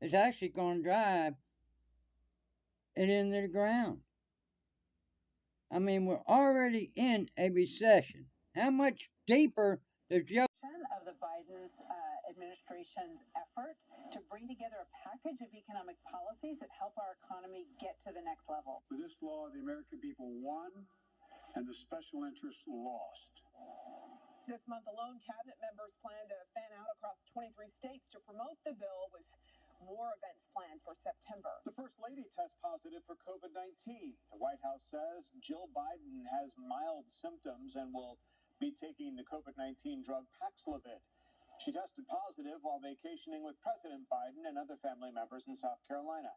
is actually going to drive it into the ground. I mean, we're already in a recession. How much deeper does Joe Of the Biden's administration's effort to bring together a package of economic policies that help our economy get to the next level? With this law, the American people won and the special interests lost. This month alone, cabinet members plan to fan out across 23 states to promote the bill, with more events planned for September. The First Lady tests positive for COVID-19. The White House says Jill Biden has mild symptoms and will be taking the COVID-19 drug Paxlovid. She tested positive while vacationing with President Biden and other family members in South Carolina.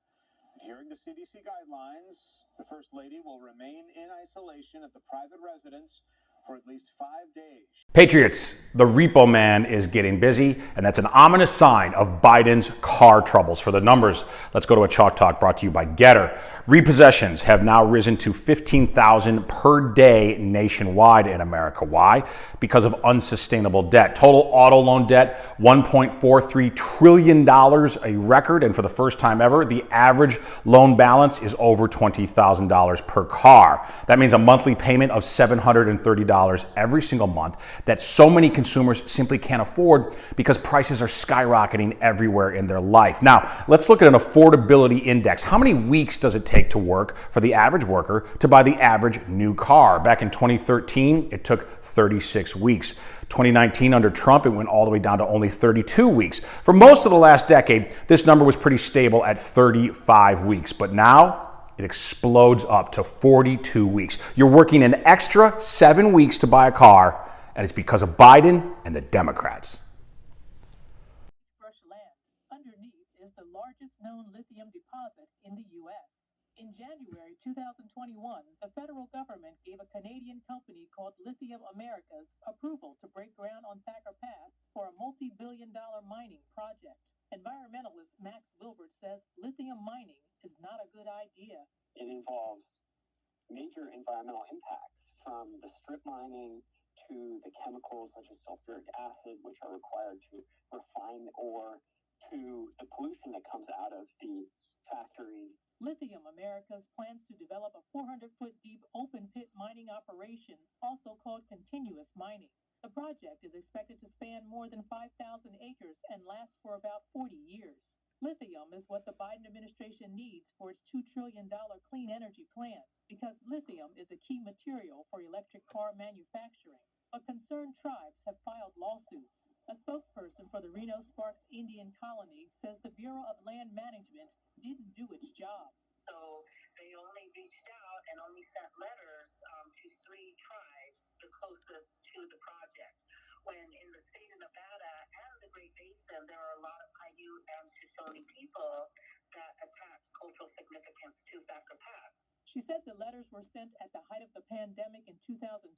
Adhering to CDC guidelines, the First Lady will remain in isolation at the private residence for at least 5 days. Patriots, the repo man is getting busy, and that's an ominous sign of Biden's car troubles. For the numbers, let's go to a Chalk Talk brought to you by Getter. Repossessions have now risen to 15,000 per day nationwide in America. Why? Because of unsustainable debt. Total auto loan debt, $1.43 trillion, a record, and for the first time ever, the average loan balance is over $20,000 per car. That means a monthly payment of $730 every single month that so many consumers simply can't afford because prices are skyrocketing everywhere in their life. Now, let's look at an affordability index. How many weeks does it take to work for the average worker to buy the average new car? Back in 2013, it took 36 weeks. 2019, under Trump, it went all the way down to only 32 weeks. For most of the last decade, this number was pretty stable at 35 weeks. But now, it explodes up to 42 weeks. You're working an extra 7 weeks to buy a car, and it's because of Biden and the Democrats. Brush land. Underneath is the largest known lithium deposit in the U.S. In January 2021, the federal government gave a Canadian company called Lithium Americas approval to break ground on Thacker Pass for a multi-billion-dollar mining project. Environmentalist Max Wilbert says lithium mining is not a good idea. It involves major environmental impacts, from the strip mining to the chemicals such as sulfuric acid, which are required to refine ore, to the pollution that comes out of the factories. Lithium Americas plans to develop a 400-foot deep open pit mining operation, also called continuous mining. The project is expected to span more than 5,000 acres and last for about 40 years. Lithium is what the Biden administration needs for its $2 trillion clean energy plan, because lithium is a key material for electric car manufacturing. But concerned tribes have filed lawsuits. A spokesperson for the Reno Sparks Indian Colony says the Bureau of Land Management didn't do its job. So they only reached out and only sent letters to 3 tribes, the closest to the project. When in the state of Nevada and the Great Basin, there are a lot of Paiute and Shoshone people that attach cultural significance to Thacker Pass. She said the letters were sent at the height of the pandemic in 2020,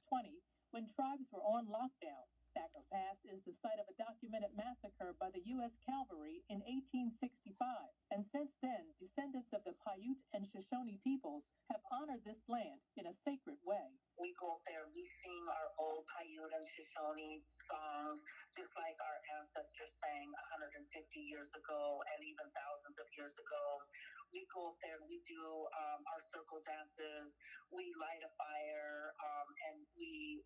when tribes were on lockdown. Thacker Pass is the site of a documented massacre by the U.S. Cavalry in 1865, and since then, descendants of the Paiute and Shoshone peoples have honored this land in a sacred way. We go up there, we sing our old Paiute and Shoshone songs, just like our ancestors sang 150 years ago and even thousands of years ago. We go up there, we do our circle dances, we light a fire, and we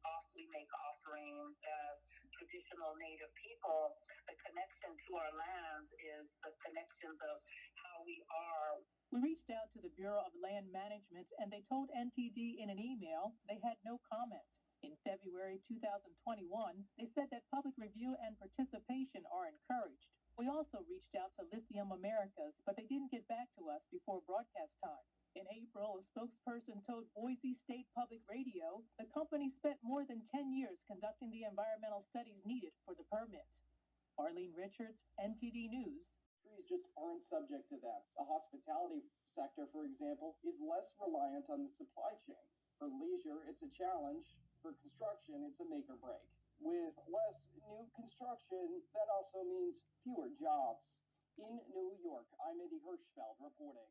make offerings as traditional Native people. The connection to our lands is the connections of how we are. We reached out to the Bureau of Land Management, and they told NTD in an email they had no comment. In February 2021, they said that public review and participation are encouraged. We also reached out to Lithium Americas, but they didn't get back to us before broadcast time. In April, a spokesperson told Boise State Public Radio the company spent more than 10 years conducting the environmental studies needed for the permit. Arlene Richards, NTD News. Just aren't subject to that. The hospitality sector, for example, is less reliant on the supply chain. For leisure, it's a challenge. For construction, it's a make or break. With less new construction, that also means fewer jobs. In New York, I'm Eddie Hirschfeld reporting.